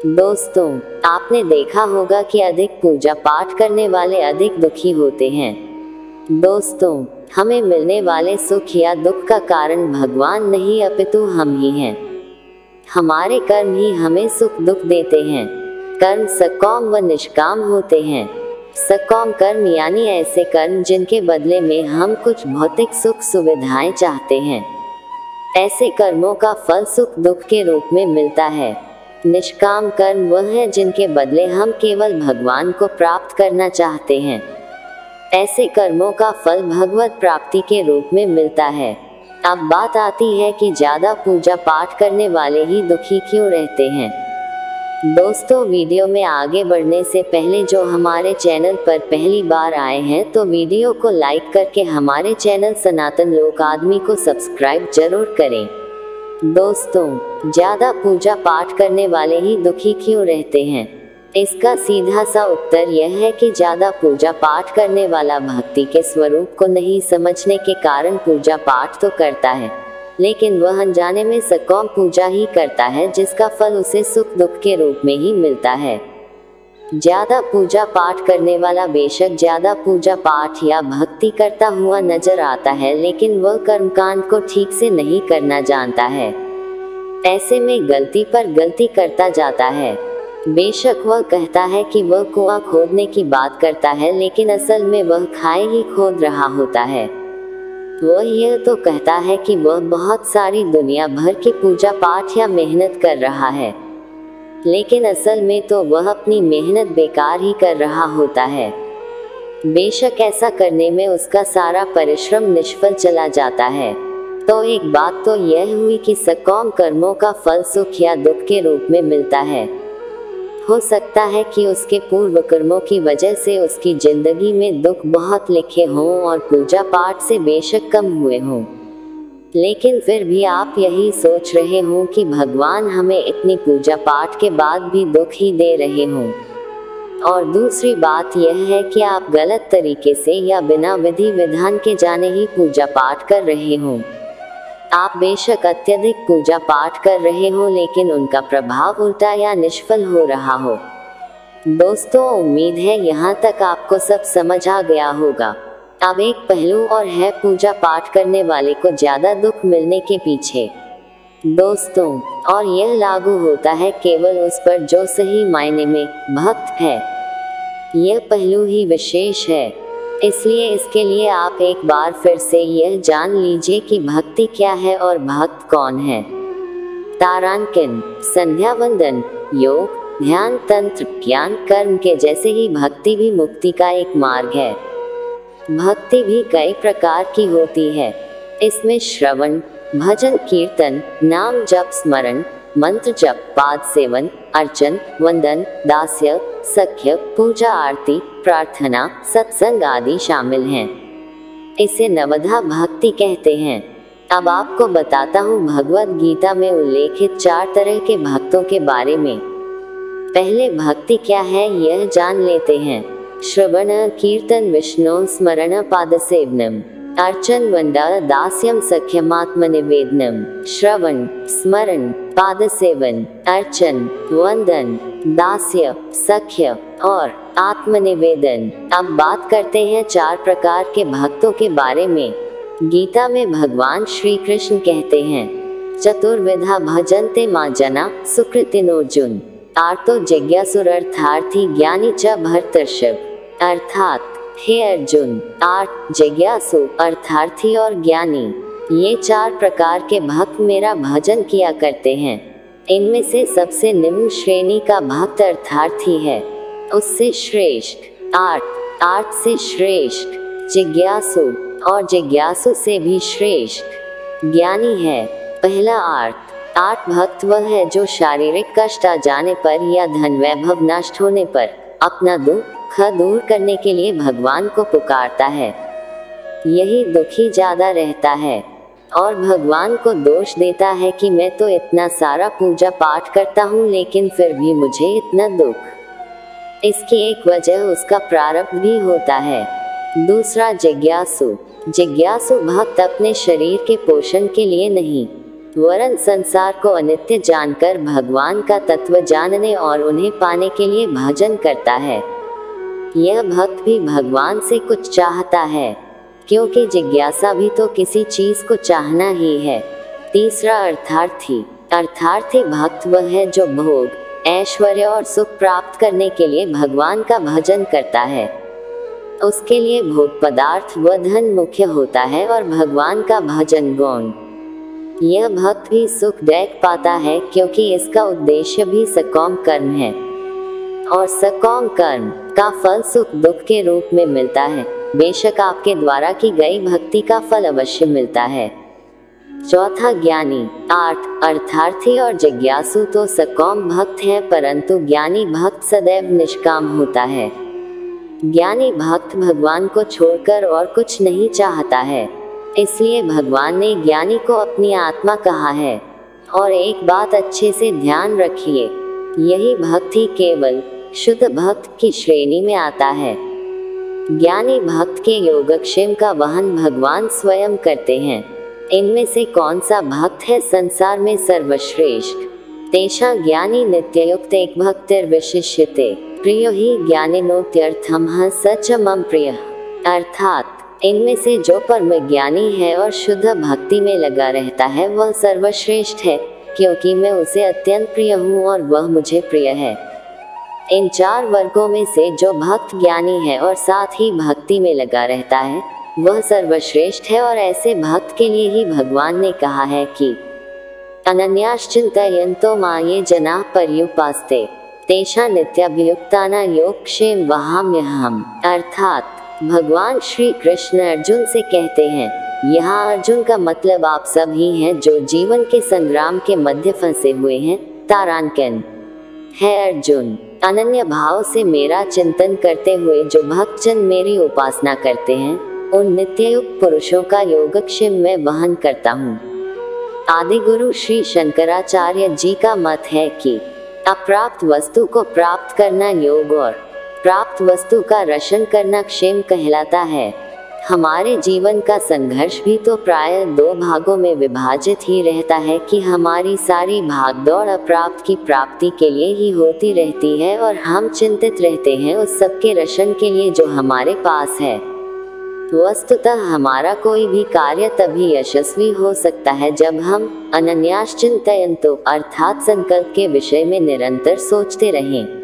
दोस्तों, आपने देखा होगा कि अधिक पूजा पाठ करने वाले अधिक दुखी होते हैं। दोस्तों, हमें मिलने वाले सुख या दुख का कारण भगवान नहीं अपितु हम ही हैं। हमारे कर्म ही हमें सुख दुख देते हैं। कर्म सकाम व निष्काम होते हैं। सकाम कर्म यानी ऐसे कर्म जिनके बदले में हम कुछ भौतिक सुख सुविधाएं चाहते हैं। ऐसे कर्मों का फल सुख दुख के रूप में मिलता है। निष्काम कर्म वह है जिनके बदले हम केवल भगवान को प्राप्त करना चाहते हैं। ऐसे कर्मों का फल भगवत प्राप्ति के रूप में मिलता है। अब बात आती है कि ज्यादा पूजा पाठ करने वाले ही दुखी क्यों रहते हैं। दोस्तों, वीडियो में आगे बढ़ने से पहले जो हमारे चैनल पर पहली बार आए हैं तो वीडियो को लाइक करके हमारे चैनल सनातन लोक आदमी को सब्सक्राइब जरूर करें। दोस्तों, ज्यादा पूजा पाठ करने वाले ही दुखी क्यों रहते हैं? इसका सीधा सा उत्तर यह है कि ज्यादा पूजा पाठ करने वाला भक्ति के स्वरूप को नहीं समझने के कारण पूजा पाठ तो करता है, लेकिन वह अनजाने में सकाम पूजा ही करता है जिसका फल उसे सुख दुख के रूप में ही मिलता है। ज्यादा पूजा पाठ करने वाला बेशक ज्यादा पूजा पाठ या भक्ति करता हुआ नजर आता है, लेकिन वह कर्मकांड को ठीक से नहीं करना जानता है। ऐसे में गलती पर गलती करता जाता है। बेशक वह कहता है कि वह कुआं खोदने की बात करता है, लेकिन असल में वह खाई ही खोद रहा होता है। वह यह तो कहता है कि वह बहुत सारी दुनिया भर की पूजा पाठ या मेहनत कर रहा है, लेकिन असल में तो वह अपनी मेहनत बेकार ही कर रहा होता है। बेशक ऐसा करने में उसका सारा परिश्रम निष्फल चला जाता है। तो एक बात तो यह हुई कि सकाम कर्मों का फल सुख या दुख के रूप में मिलता है। हो सकता है कि उसके पूर्व कर्मों की वजह से उसकी जिंदगी में दुख बहुत लिखे हों और पूजा पाठ से बेशक कम हुए हों, लेकिन फिर भी आप यही सोच रहे हो कि भगवान हमें इतनी पूजा पाठ के बाद भी दुख ही दे रहे हों। और दूसरी बात यह है कि आप गलत तरीके से या बिना विधि विधान के जाने ही पूजा पाठ कर रहे हों। आप बेशक अत्यधिक पूजा पाठ कर रहे हो, लेकिन उनका प्रभाव उल्टा या निष्फल हो रहा हो। दोस्तों, उम्मीद है यहाँ तक आपको सब समझ आ गया होगा। अब एक पहलू और है पूजा पाठ करने वाले को ज्यादा दुख मिलने के पीछे। दोस्तों, और यह लागू होता है केवल उस पर जो सही मायने में भक्त है। यह पहलू ही विशेष है, इसलिए इसके लिए आप एक बार फिर से यह जान लीजिए कि भक्ति क्या है और भक्त कौन है। तारांकिन, संध्या वंदन, योग, ध्यान, तंत्र, ज्ञान, कर्म के जैसे ही भक्ति भी मुक्ति का एक मार्ग है। भक्ति भी कई प्रकार की होती है। इसमें श्रवण, भजन, कीर्तन, नाम जप, स्मरण, मंत्र जप, पाद सेवन, अर्चन, वंदन, दास्य, सख्य, पूजा, आरती, प्रार्थना, सत्संग आदि शामिल हैं। इसे नवधा भक्ति कहते हैं। अब आपको बताता हूँ भगवद गीता में उल्लेखित 4 तरह के भक्तों के बारे में। पहले भक्ति क्या है यह जान लेते हैं। श्रवण, कीर्तन, विष्णु स्मरण, पाद सेवनम, अर्चन, वंदा, दास्यम, सख्यमात्मनिवेदनम। श्रवण, स्मरण, पाद सेवन, अर्चन, वंदन, दास्य, सख्य और आत्मनिवेदन। अब बात करते हैं 4 प्रकार के भक्तों के बारे में। गीता में भगवान श्री कृष्ण कहते हैं, चतुर्विधा भजन्ते मां जना सुकृतिनोर्जुन। आर्तो जिज्ञासुरर्थार्थी ज्ञानी च भर्तर्षभ। अर्थात हे अर्जुन, 8 जिज्ञासु, अर्थार्थी और ज्ञानी, ये 4 प्रकार के भक्त मेरा भजन किया करते हैं। इनमें से सबसे निम्न श्रेणी का भक्त अर्थार्थी है, उससे श्रेष्ठ 8 से श्रेष्ठ जिज्ञासु और जिज्ञासु से भी श्रेष्ठ ज्ञानी है। पहला 8 भक्त वह है जो शारीरिक कष्ट आ जाने पर या धन वैभव नष्ट होने पर अपना दुख दूर करने के लिए भगवान को पुकारता है। यही दुखी ज्यादा रहता है और भगवान को दोष देता है कि मैं तो इतना सारा पूजा पाठ करता हूँ, लेकिन फिर भी मुझे इतना दुख। इसकी एक वजह उसका प्रारब्ध भी होता है। दूसरा जिज्ञासु भक्त अपने शरीर के पोषण के लिए नहीं, वरन संसार को अनित्य जानकर भगवान का तत्व जानने और उन्हें पाने के लिए भजन करता है। यह भक्त भी भगवान से कुछ चाहता है, क्योंकि जिज्ञासा भी तो किसी चीज को चाहना ही है। तीसरा अर्थार्थी। अर्थार्थी भक्त वह है जो भोग, ऐश्वर्य और सुख प्राप्त करने के लिए भगवान का भजन करता है। उसके लिए भोग पदार्थ व धन मुख्य होता है और भगवान का भजन गौण। यह भक्त भी सुख देख पाता है, क्योंकि इसका उद्देश्य भी सकाम कर्म है और सकाम कर्म का फल सुख दुख के रूप में मिलता है। बेशक आपके द्वारा की गई भक्ति का फल अवश्य मिलता है। चौथा ज्ञानी। अर्थार्थी और जिज्ञासु तो सकाम भक्त है, परंतु ज्ञानी भक्त सदैव निष्काम होता है। ज्ञानी भक्त भगवान को छोड़कर और कुछ नहीं चाहता है, इसलिए भगवान ने ज्ञानी को अपनी आत्मा कहा है। और एक बात अच्छे से ध्यान रखिए, यही भक्त ही केवल शुद्ध भक्त की श्रेणी में आता है। ज्ञानी भक्त के योगक्षेम का वहन भगवान स्वयं करते हैं। इनमें से कौन सा भक्त है संसार में सर्वश्रेष्ठ? तेषा ज्ञानी नित्ययुक्त एक भक्तिर्विशिष्यते प्रियो ही ज्ञानिनोत्यर्थमः स च मम प्रियः। अर्थात इनमें से जो परम ज्ञानी है और शुद्ध भक्ति में लगा रहता है वह सर्वश्रेष्ठ है, क्योंकि मैं उसे अत्यंत प्रिय हूँ और वह मुझे प्रिय है। इन चार वर्गों में से जो भक्त ज्ञानी है और साथ ही भक्ति में लगा रहता है वह सर्वश्रेष्ठ है। और ऐसे भक्त के लिए ही भगवान ने कहा है कि अनन्याश्चिन्तयन्तो मां ये जनाः पर्युपास्ते तेषां नित्याभियुक्तानां योगक्षेम वहाम्यहम्। अर्थात भगवान श्री कृष्ण अर्जुन से कहते हैं, यहाँ अर्जुन का मतलब आप सब ही हैं जो जीवन के संग्राम के मध्य फंसे हुए हैं। तारान्कन है अर्जुन, अनन्य भाव से मेरा चिंतन करते हुए जो भक्तजन मेरी उपासना करते हैं उन नित्ययुक्त पुरुषों का योगक्षेम मैं वहन करता हूँ। आदि गुरु श्री शंकराचार्य जी का मत है कि अप्राप्त वस्तु को प्राप्त करना योग और प्राप्त वस्तु का रक्षण करना क्षेम कहलाता है। हमारे जीवन का संघर्ष भी तो प्रायः दो भागों में विभाजित ही रहता है कि हमारी सारी भागदौड़ अप्राप्त की प्राप्ति के लिए ही होती रहती है और हम चिंतित रहते हैं उस सब के रक्षण के लिए जो हमारे पास है। वस्तुतः हमारा कोई भी कार्य तभी यशस्वी हो सकता है जब हम अनन्याश्चिन्तयन्तो अर्थात संकल्प के विषय में निरंतर सोचते रहें।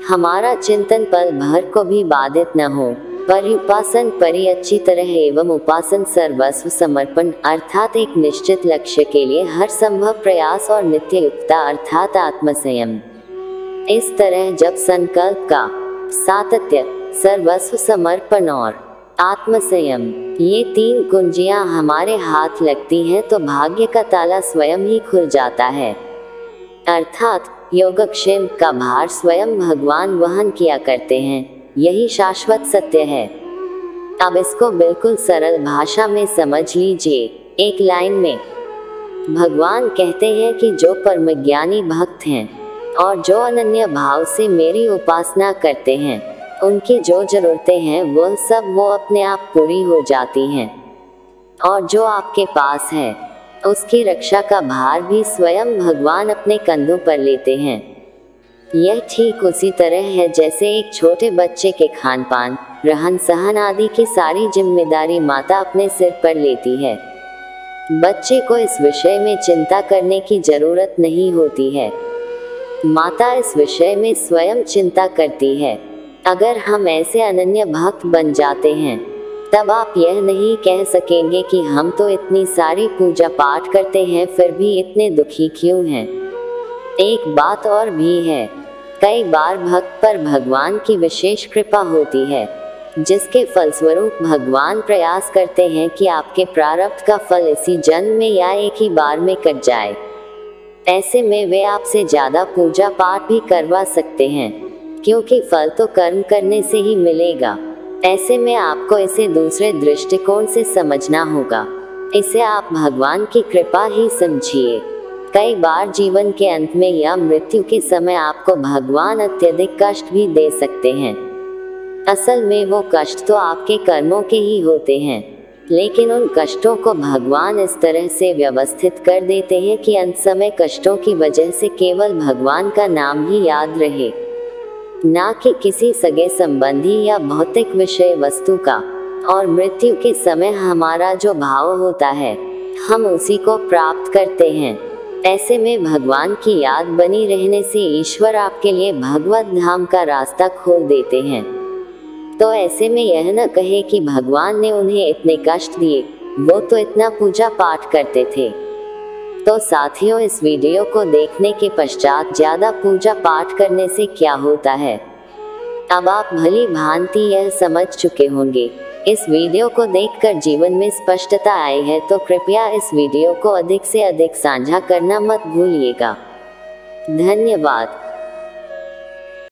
हमारा चिंतन पल भर को भी बाधित न हो। पर्युपासन परि अच्छी तरह एवं उपासन सर्वस्व समर्पण अर्थात एक निश्चित लक्ष्य के लिए हर संभव प्रयास और नित्ययुक्ता अर्थात आत्मसंयम। इस तरह जब संकल्प का सातत्य, सर्वस्व समर्पण और आत्मसंयम ये तीन कुंजियां हमारे हाथ लगती हैं तो भाग्य का ताला स्वयं ही खुल जाता है। अर्थात योगक्षेम का भार स्वयं भगवान वहन किया करते हैं। यही शाश्वत सत्य है। अब इसको बिल्कुल सरल भाषा में समझ लीजिए। एक लाइन में भगवान कहते हैं कि जो परम ज्ञानी भक्त हैं और जो अनन्य भाव से मेरी उपासना करते हैं उनकी जो जरूरतें हैं वह सब वो अपने आप पूरी हो जाती हैं, और जो आपके पास है उसकी रक्षा का भार भी स्वयं भगवान अपने कंधों पर लेते हैं। यह ठीक उसी तरह है जैसे एक छोटे बच्चे के खान पान, रहन सहन आदि की सारी जिम्मेदारी माता अपने सिर पर लेती है। बच्चे को इस विषय में चिंता करने की जरूरत नहीं होती है, माता इस विषय में स्वयं चिंता करती है। अगर हम ऐसे अनन्य भक्त बन जाते हैं तब आप यह नहीं कह सकेंगे कि हम तो इतनी सारी पूजा पाठ करते हैं फिर भी इतने दुखी क्यों हैं। एक बात और भी है, कई बार भक्त पर भगवान की विशेष कृपा होती है जिसके फलस्वरूप भगवान प्रयास करते हैं कि आपके प्रारब्ध का फल इसी जन्म में या एक ही बार में कट जाए। ऐसे में वे आपसे ज्यादा पूजा पाठ भी करवा सकते हैं, क्योंकि फल तो कर्म करने से ही मिलेगा। ऐसे में आपको इसे दूसरे दृष्टिकोण से समझना होगा। इसे आप भगवान की कृपा ही समझिए। कई बार जीवन के अंत में या मृत्यु के समय आपको भगवान अत्यधिक कष्ट भी दे सकते हैं। असल में वो कष्ट तो आपके कर्मों के ही होते हैं। लेकिन उन कष्टों को भगवान इस तरह से व्यवस्थित कर देते हैं कि अंत समय कष्टों की वजह से केवल भगवान का नाम ही याद रहे, ना कि किसी सगे संबंधी या भौतिक विषय वस्तु का। और मृत्यु के समय हमारा जो भाव होता है हम उसी को प्राप्त करते हैं। ऐसे में भगवान की याद बनी रहने से ईश्वर आपके लिए भगवत धाम का रास्ता खोल देते हैं। तो ऐसे में यह न कहे कि भगवान ने उन्हें इतने कष्ट दिए, वो तो इतना पूजा पाठ करते थे। तो साथियों, इस वीडियो को देखने के पश्चात ज्यादा पूजा पाठ करने से क्या होता है, अब आप भली भांति यह समझ चुके होंगे। इस वीडियो को देखकर जीवन में स्पष्टता आई है तो कृपया इस वीडियो को अधिक से अधिक साझा करना मत भूलिएगा। धन्यवाद।